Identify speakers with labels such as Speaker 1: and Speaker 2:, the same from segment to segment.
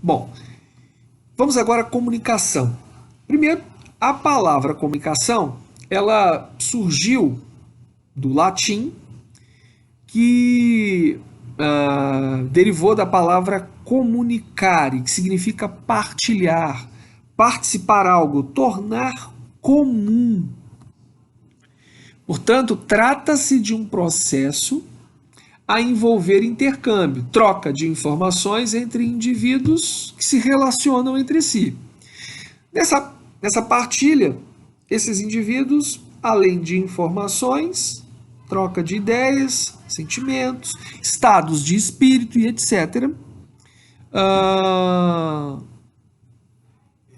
Speaker 1: Bom, vamos agora à comunicação. Primeiro, a palavra comunicação, ela surgiu do latim, que derivou da palavra comunicare, que significa partilhar, participar algo, tornar comum. Portanto, trata-se de um processo a envolver intercâmbio, troca de informações entre indivíduos que se relacionam entre si. Nessa partilha, esses indivíduos, além de informações, troca de ideias, sentimentos, estados de espírito e etc.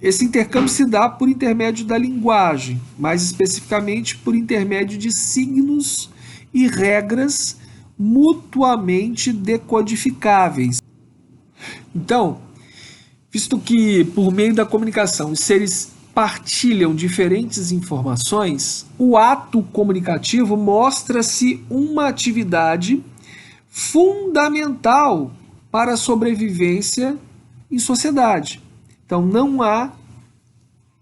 Speaker 1: Esse intercâmbio se dá por intermédio da linguagem, mais especificamente por intermédio de signos e regras mutuamente decodificáveis. Então, visto que por meio da comunicação os seres partilham diferentes informações, o ato comunicativo mostra-se uma atividade fundamental para a sobrevivência em sociedade. Então, não há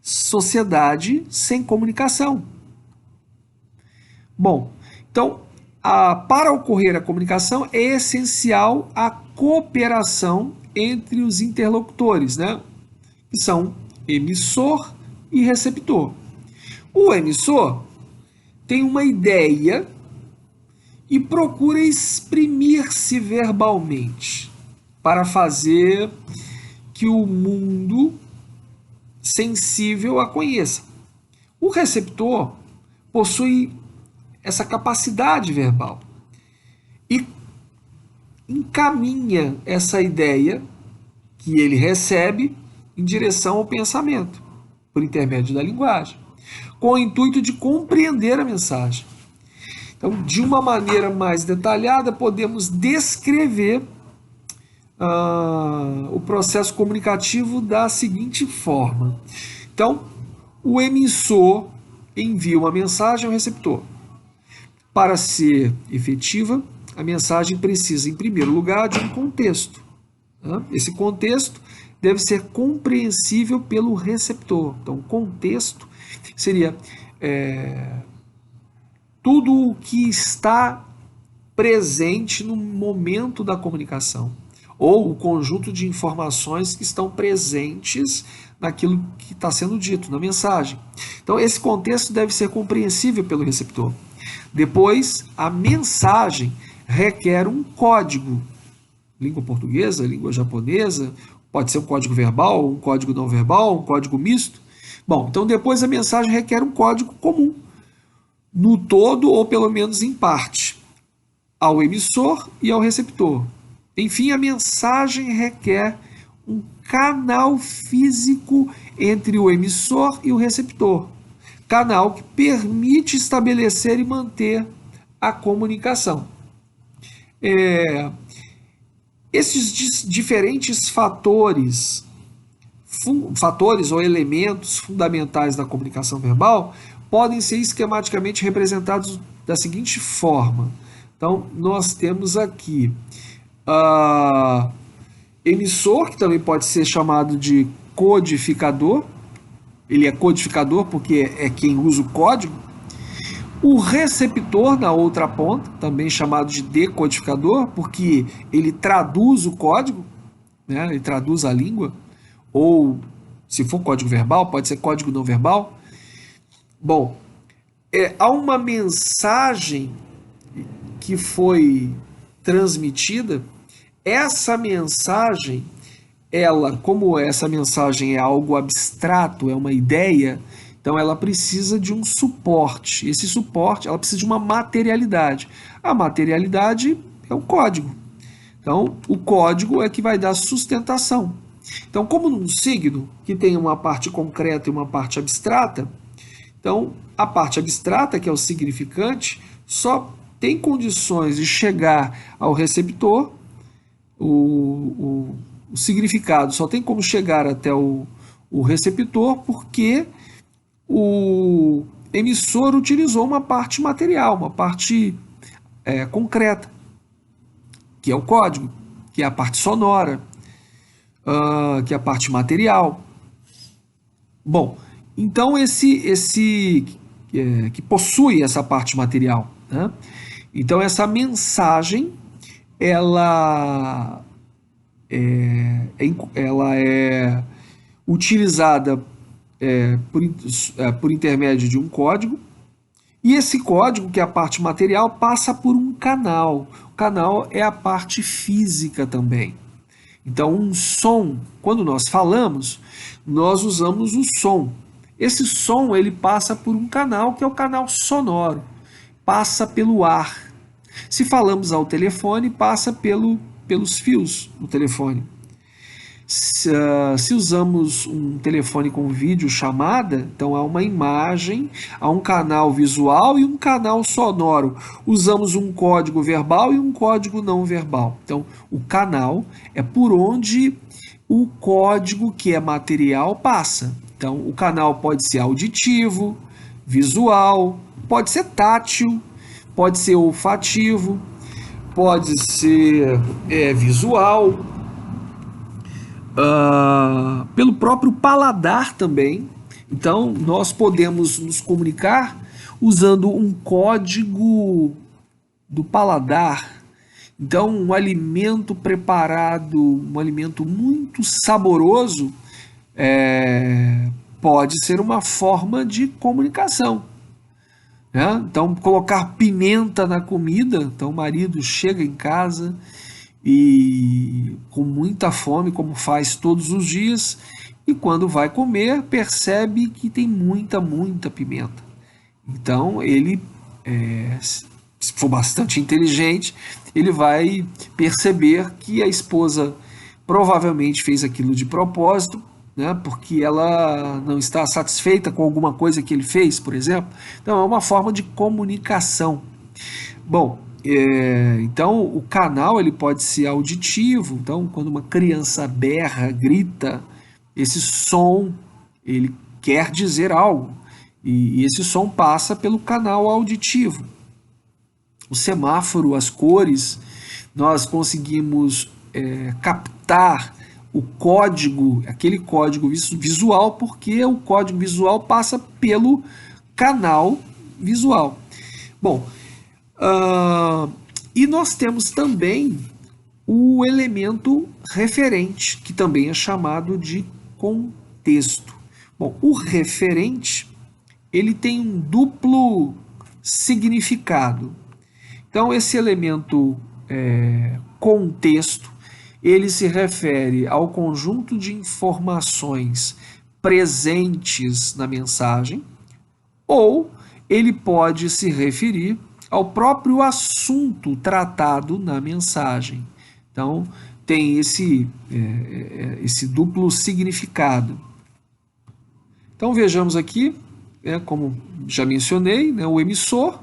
Speaker 1: sociedade sem comunicação. Bom, então, para ocorrer a comunicação é essencial a cooperação entre os interlocutores, né? Que são emissor e receptor. O emissor tem uma ideia e procura exprimir-se verbalmente para fazer que o mundo sensível a conheça. O receptor possui essa capacidade verbal e encaminha essa ideia que ele recebe em direção ao pensamento, por intermédio da linguagem, com o intuito de compreender a mensagem. Então, de uma maneira mais detalhada, podemos descrever o processo comunicativo da seguinte forma. Então, o emissor envia uma mensagem ao receptor. Para ser efetiva, a mensagem precisa, em primeiro lugar, de um contexto. Esse contexto deve ser compreensível pelo receptor. Então, o contexto seria tudo o que está presente no momento da comunicação, ou o conjunto de informações que estão presentes naquilo que está sendo dito, na mensagem. Então, esse contexto deve ser compreensível pelo receptor. Depois, a mensagem requer um código. Língua portuguesa, língua japonesa, pode ser um código verbal, um código não verbal, um código misto. Bom, então depois a mensagem requer um código comum, no todo ou pelo menos em parte, ao emissor e ao receptor. Enfim, a mensagem requer um canal físico entre o emissor e o receptor, canal que permite estabelecer e manter a comunicação. Esses diferentes fatores ou elementos fundamentais da comunicação verbal podem ser esquematicamente representados da seguinte forma. Então, nós temos aqui emissor, que também pode ser chamado de codificador. Ele é codificador porque é quem usa o código. O receptor, na outra ponta, também chamado de decodificador, porque ele traduz o código, né? Ele traduz a língua, ou, se for código verbal, pode ser código não verbal. Bom, há uma mensagem que foi transmitida. Essa mensagem, como essa mensagem é algo abstrato, é uma ideia, então ela precisa de um suporte. Esse suporte, ela precisa de uma materialidade. A materialidade é o código. Então, o código é que vai dar sustentação. Então, como num signo, que tem uma parte concreta e uma parte abstrata, então a parte abstrata, que é o significante, só tem condições de chegar ao receptor. O significado só tem como chegar até o receptor porque o emissor utilizou uma parte material, uma parte concreta, que é o código, que é a parte sonora. que é a parte material. Bom, então que possui essa parte material, né? Então essa mensagem ela ela é utilizada por intermédio de um código, e esse código, que é a parte material, passa por um canal. O canal é a parte física também. Então, um som, quando nós falamos, nós usamos o som. Esse som ele passa por um canal que é o canal sonoro, passa pelo ar. Se falamos ao telefone, passa pelos fios do telefone. Se usamos um telefone com vídeo chamada, então há uma imagem, há um canal visual e um canal sonoro. Usamos um código verbal e um código não verbal. Então, o canal é por onde o código que é material passa. Então, o canal pode ser auditivo, visual, pode ser tátil, pode ser olfativo, pode ser visual, pelo próprio paladar também. Então, nós podemos nos comunicar usando um código do paladar. Então, um alimento preparado, um alimento muito saboroso, pode ser uma forma de comunicação, né? Então, colocar pimenta na comida. Então, o marido chega em casa e com muita fome, como faz todos os dias, e quando vai comer, percebe que tem muita pimenta. Então, ele, se for bastante inteligente, ele vai perceber que a esposa provavelmente fez aquilo de propósito, né, porque ela não está satisfeita com alguma coisa que ele fez, por exemplo. Então, é uma forma de comunicação. Bom, então o canal ele pode ser auditivo. Então, quando uma criança berra, grita, esse som ele quer dizer algo, e esse som passa pelo canal auditivo. O semáforo, as cores, nós conseguimos captar o código, aquele código visual, porque o código visual passa pelo canal visual. Bom, e nós temos também o elemento referente, que também é chamado de contexto. Bom, o referente ele tem um duplo significado. Então, esse elemento contexto, ele se refere ao conjunto de informações presentes na mensagem, ou ele pode se referir ao próprio assunto tratado na mensagem. Então, tem esse duplo significado. Então, vejamos aqui, como já mencionei, o emissor,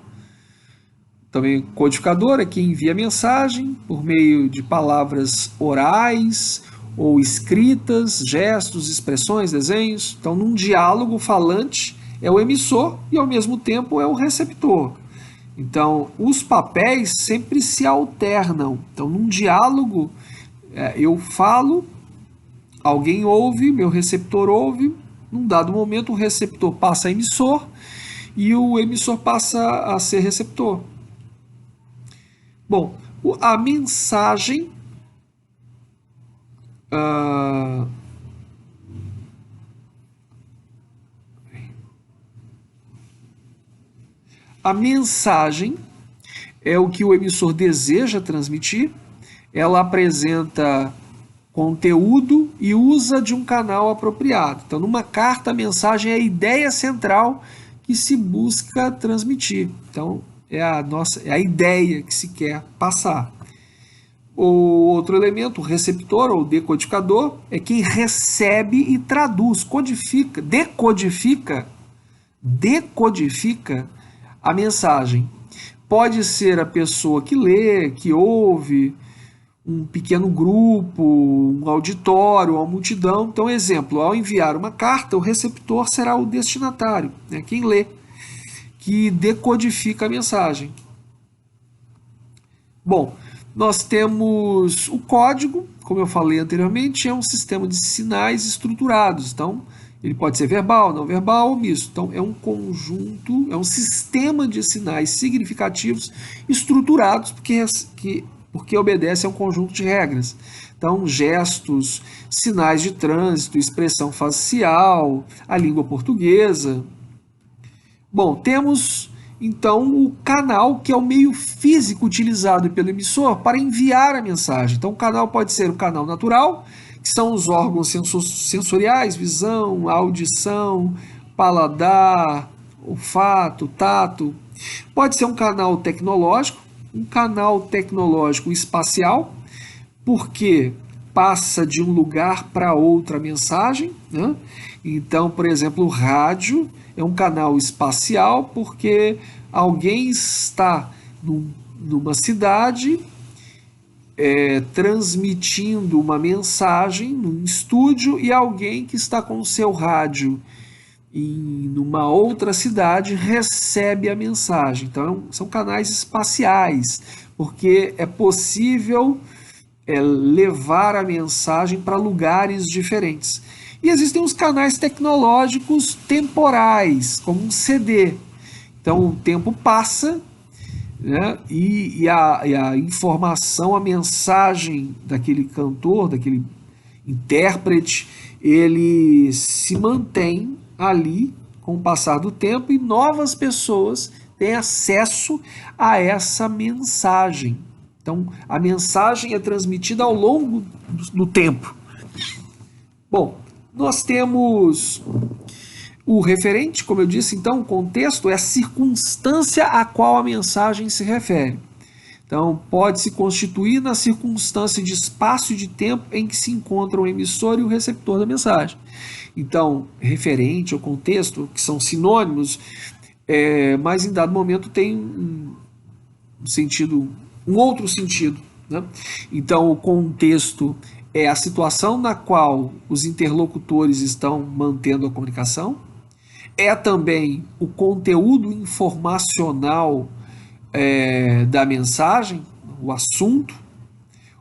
Speaker 1: também codificador, é quem envia a mensagem por meio de palavras orais ou escritas, gestos, expressões, desenhos. Então, num diálogo, o falante é o emissor e, ao mesmo tempo, é o receptor. Então, os papéis sempre se alternam. Então, num diálogo, eu falo, alguém ouve, meu receptor ouve, num dado momento o receptor passa a emissor e o emissor passa a ser receptor. Bom, a mensagem a mensagem é o que o emissor deseja transmitir. Ela apresenta conteúdo e usa de um canal apropriado. Então, numa carta, a mensagem é a ideia central que se busca transmitir. Então, é a ideia que se quer passar. O outro elemento, o receptor ou decodificador, é quem recebe e traduz, decodifica a mensagem. Pode ser a pessoa que lê, que ouve, um pequeno grupo, um auditório, uma multidão. Então, exemplo, ao enviar uma carta, o receptor será o destinatário, quem lê, que decodifica a mensagem. Bom, Nós temos o código, como eu falei anteriormente, é um sistema de sinais estruturados. Então, ele pode ser verbal, não verbal ou misto. Então, é um conjunto, é um sistema de sinais significativos estruturados, porque obedece a um conjunto de regras. Então, gestos, sinais de trânsito, expressão facial, a língua portuguesa. Bom, temos então o canal, que é o meio físico utilizado pelo emissor para enviar a mensagem. Então, o canal pode ser o canal natural, que são os órgãos sensoriais, visão, audição, paladar, olfato, tato. Pode ser um canal tecnológico espacial, porque passa de um lugar para outra mensagem, né? Então, por exemplo, o rádio é um canal espacial porque alguém está numa cidade transmitindo uma mensagem num estúdio e alguém que está com o seu rádio numa outra cidade recebe a mensagem. Então, são canais espaciais, porque é possível levar a mensagem para lugares diferentes. E existem os canais tecnológicos temporais, como um CD. Então o tempo passa, né, e a informação, a mensagem daquele cantor, daquele intérprete, ele se mantém ali com o passar do tempo e novas pessoas têm acesso a essa mensagem. Então, a mensagem é transmitida ao longo do tempo. Bom, nós temos o referente, como eu disse, então, o contexto é a circunstância a qual a mensagem se refere. Então, pode se constituir na circunstância de espaço e de tempo em que se encontram o emissor e o receptor da mensagem. Então, referente ou contexto, que são sinônimos, mas em dado momento tem um outro sentido, né? Então, o contexto é a situação na qual os interlocutores estão mantendo a comunicação, é também o conteúdo informacional da mensagem, o assunto,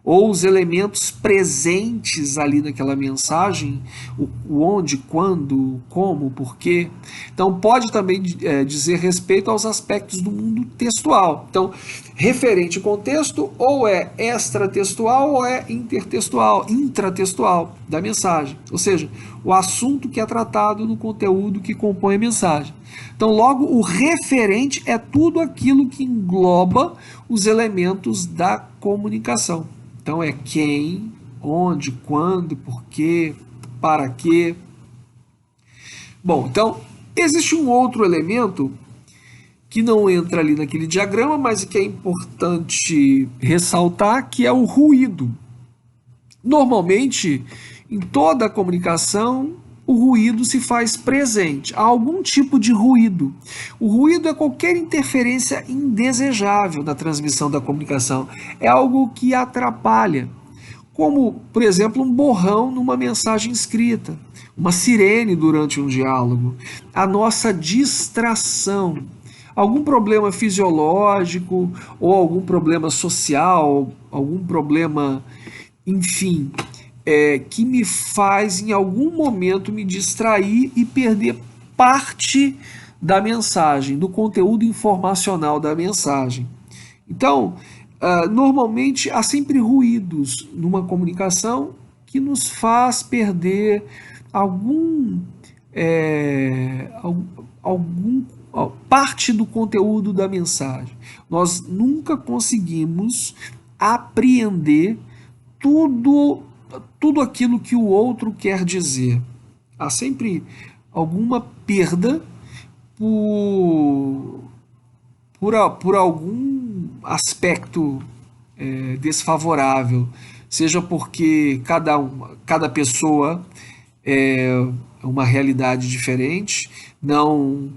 Speaker 1: ou os elementos presentes ali naquela mensagem, o onde, quando, como, porquê. Então, pode também dizer respeito aos aspectos do mundo textual. Então, referente ao contexto, ou é extratextual ou é intratextual da mensagem. Ou seja, o assunto que é tratado no conteúdo que compõe a mensagem. Então, logo, o referente é tudo aquilo que engloba os elementos da comunicação. Então é quem, onde, quando, porquê, para quê. Bom, então existe um outro elemento que não entra ali naquele diagrama, mas que é importante ressaltar, que é o ruído. Normalmente, em toda a comunicação, o ruído se faz presente. Há algum tipo de ruído. O ruído é qualquer interferência indesejável na transmissão da comunicação. É algo que atrapalha. Como, por exemplo, um borrão numa mensagem escrita, uma sirene durante um diálogo, a nossa distração, algum problema fisiológico ou algum problema social, algum problema, enfim, que me faz em algum momento me distrair e perder parte da mensagem, do conteúdo informacional da mensagem. Então, normalmente há sempre ruídos numa comunicação que nos faz perder parte do conteúdo da mensagem. Nós nunca conseguimos apreender tudo aquilo que o outro quer dizer. Há sempre alguma perda por algum aspecto desfavorável, seja porque cada pessoa é uma realidade diferente, não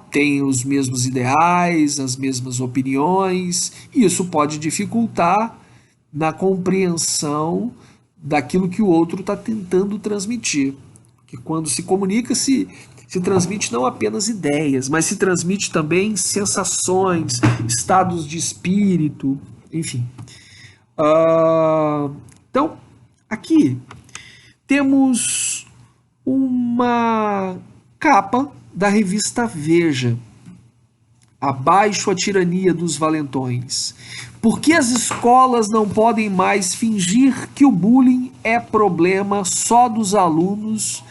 Speaker 1: tem os mesmos ideais, as mesmas opiniões, e isso pode dificultar na compreensão daquilo que o outro está tentando transmitir. Porque quando se comunica, se transmite não apenas ideias, mas se transmite também sensações, estados de espírito, enfim. Então, aqui temos uma capa da revista Veja. Abaixo a tirania dos valentões. Por que as escolas não podem mais fingir que o bullying é problema só dos alunos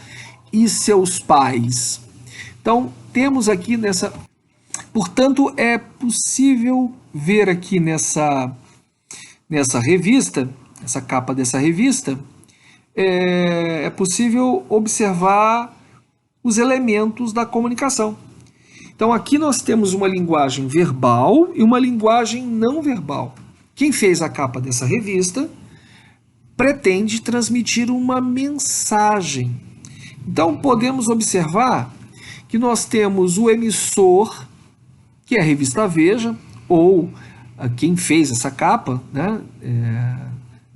Speaker 1: e seus pais? Então, temos aqui nessa... Portanto, é possível ver aqui nessa revista, essa capa dessa revista, é possível observar os elementos da comunicação. Então, aqui nós temos uma linguagem verbal e uma linguagem não verbal. Quem fez a capa dessa revista pretende transmitir uma mensagem. Então, podemos observar que nós temos o emissor, que é a revista Veja, ou quem fez essa capa, né?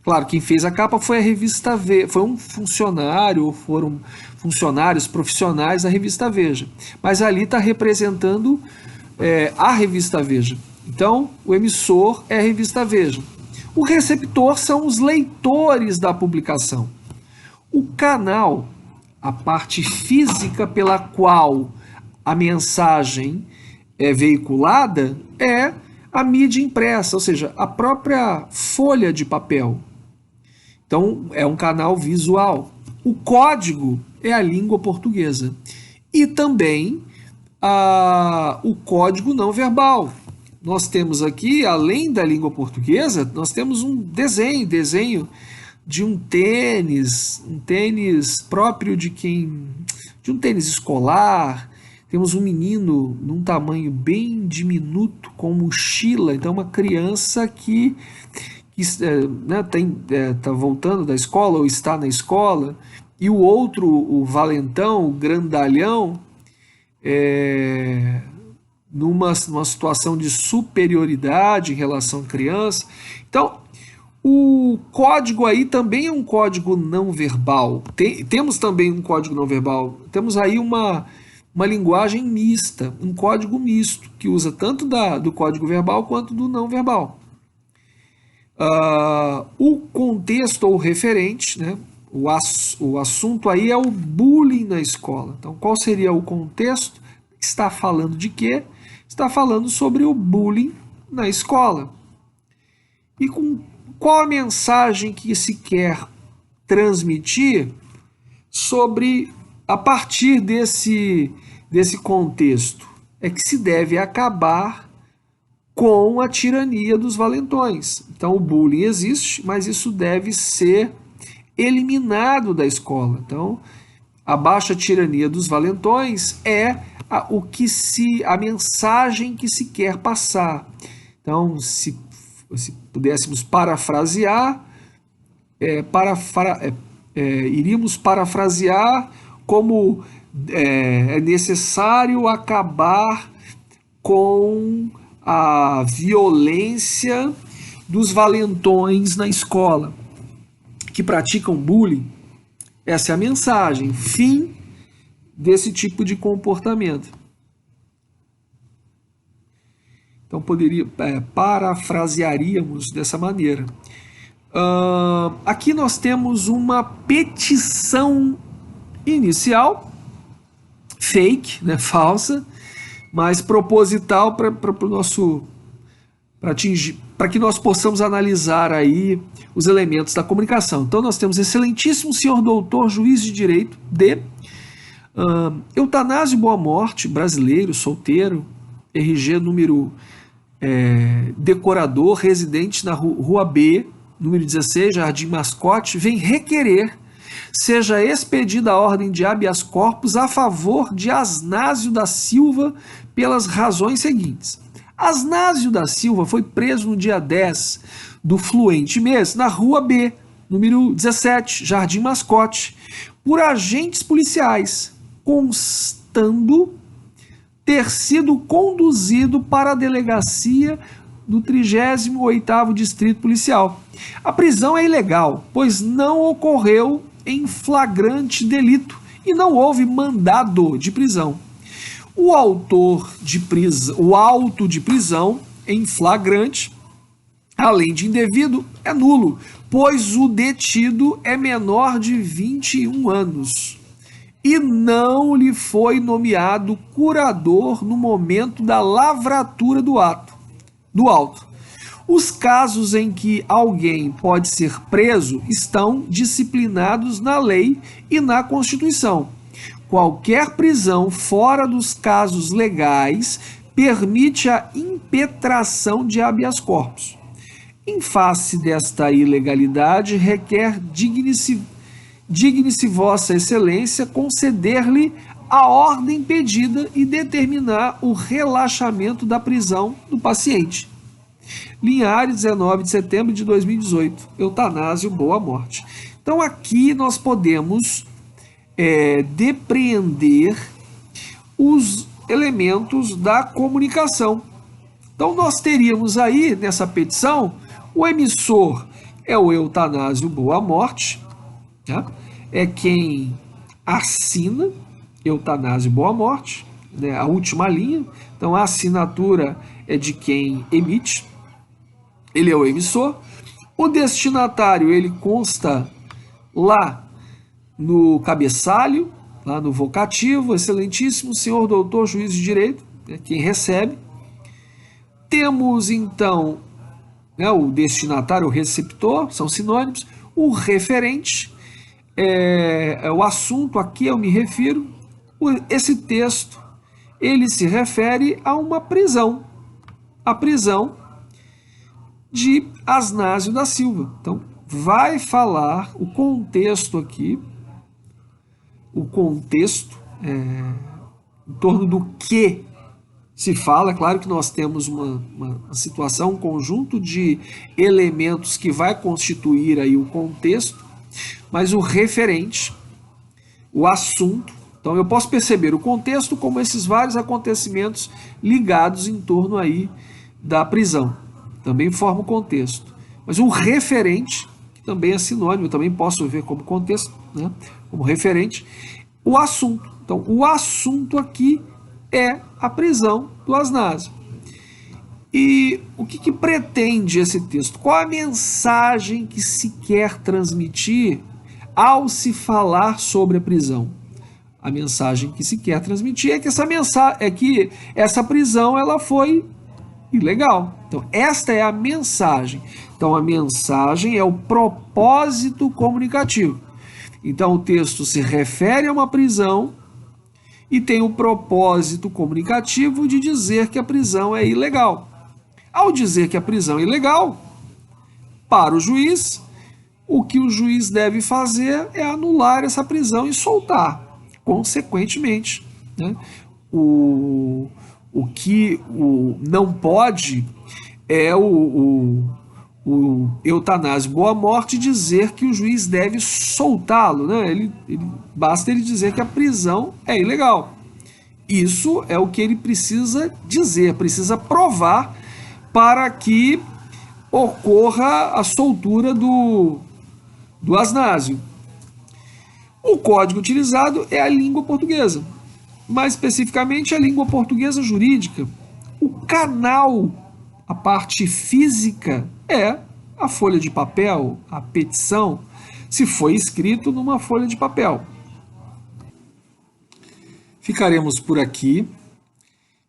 Speaker 1: Claro, quem fez a capa foi a revista Veja, foi um funcionário, ou foram funcionários profissionais da revista Veja. Mas ali está representando a revista Veja. Então, o emissor é a revista Veja. O receptor são os leitores da publicação. O canal, a parte física pela qual a mensagem é veiculada, é a mídia impressa, ou seja, a própria folha de papel. Então, é um canal visual. O código é a língua portuguesa. E também o código não verbal. Nós temos aqui, além da língua portuguesa, nós temos um desenho de um tênis próprio de um tênis escolar. Temos um menino num tamanho bem diminuto, com mochila. Então, uma criança que está voltando da escola ou está na escola, e o outro, o valentão, o grandalhão, numa situação de superioridade em relação à criança. Então, o código aí também é um código não verbal. Temos também um código não verbal. Temos aí uma linguagem mista, um código misto, que usa tanto do código verbal quanto do não verbal. O contexto ou referente, né? O assunto aí é o bullying na escola. Então, qual seria o contexto? Está falando de quê? Está falando sobre o bullying na escola. E qual a mensagem que se quer transmitir a partir desse contexto? É que se deve acabar com a tirania dos valentões. Então, o bullying existe, mas isso deve ser eliminado da escola. Então, a baixa tirania dos valentões é a mensagem que se quer passar. Então, se pudéssemos parafrasear, iríamos parafrasear como é necessário acabar com a violência dos valentões na escola, que praticam bullying. Essa é a mensagem, fim desse tipo de comportamento. Então, parafrasearíamos dessa maneira. Aqui nós temos uma petição inicial, fake, né, falsa, mas proposital para que nós possamos analisar aí os elementos da comunicação. Então, nós temos excelentíssimo senhor doutor, juiz de direito, Eutanásio Boa Morte, brasileiro, solteiro, RG número decorador, residente na Rua B, número 16, Jardim Mascote, vem requerer seja expedida a ordem de habeas corpus a favor de Asnásio da Silva pelas razões seguintes. Asnásio da Silva foi preso no dia 10 do fluente mês na Rua B, número 17, Jardim Mascote, por agentes policiais, constando ter sido conduzido para a delegacia do 38º Distrito Policial. A prisão é ilegal, pois não ocorreu em flagrante delito e não houve mandado de prisão. O auto de prisão em flagrante além de indevido, é nulo, pois o detido é menor de 21 anos e não lhe foi nomeado curador no momento da lavratura do auto. Os casos em que alguém pode ser preso estão disciplinados na lei e na Constituição. Qualquer prisão fora dos casos legais permite a impetração de habeas corpus. Em face desta ilegalidade, requer digne-se Vossa Excelência conceder-lhe a ordem pedida e determinar o relaxamento da prisão do paciente. Linhares, 19 de setembro de 2018. Eutanásio, boa morte. Então aqui nós podemos depreender os elementos da comunicação. Então nós teríamos aí nessa petição o emissor é o Eutanásio Boa Morte, tá? É quem assina Eutanásio Boa Morte, né? A última linha. Então a assinatura é de quem emite, ele é o emissor. O destinatário ele consta lá no cabeçalho, lá no vocativo, excelentíssimo senhor doutor juiz de direito, né? Quem recebe. Temos então o destinatário, o receptor, são sinônimos. O referente, o assunto a que eu me refiro. Esse texto, ele se refere a uma prisão, a prisão de Asnásio da Silva. Então, vai falar o contexto aqui, o contexto em torno do que se fala. Claro que nós temos uma situação, um conjunto de elementos que vai constituir aí o contexto, mas o referente, o assunto. Então eu posso perceber o contexto como esses vários acontecimentos ligados em torno aí da prisão. Também forma o contexto. Mas o referente, que também é sinônimo, eu também posso ver como contexto, né? Como referente, o assunto. Então o assunto aqui é a prisão do Asnásio. E o que pretende esse texto? Qual a mensagem que se quer transmitir ao se falar sobre a prisão? A mensagem que se quer transmitir é que essa prisão ela foi ilegal. Então esta é a mensagem. Então a mensagem é o propósito comunicativo. Então o texto se refere a uma prisão e tem o propósito comunicativo de dizer que a prisão é ilegal. Ao dizer que a prisão é ilegal, para o juiz, o que o juiz deve fazer é anular essa prisão e soltar. Consequentemente, né, o que não pode é o Eutanásio Boa Morte dizer que o juiz deve soltá-lo, né? Basta ele dizer que a prisão é ilegal. Isso é o que ele precisa dizer, precisa provar para que ocorra a soltura do Asnásio. O código utilizado é a língua portuguesa, mais especificamente a língua portuguesa jurídica. O canal, a parte física, é a folha de papel, a petição, se foi escrito numa folha de papel. Ficaremos por aqui.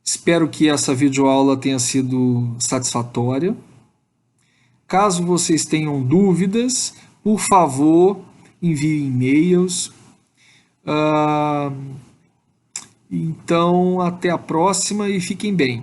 Speaker 1: Espero que essa videoaula tenha sido satisfatória. Caso vocês tenham dúvidas, por favor, enviem e-mails. Então, até a próxima e fiquem bem.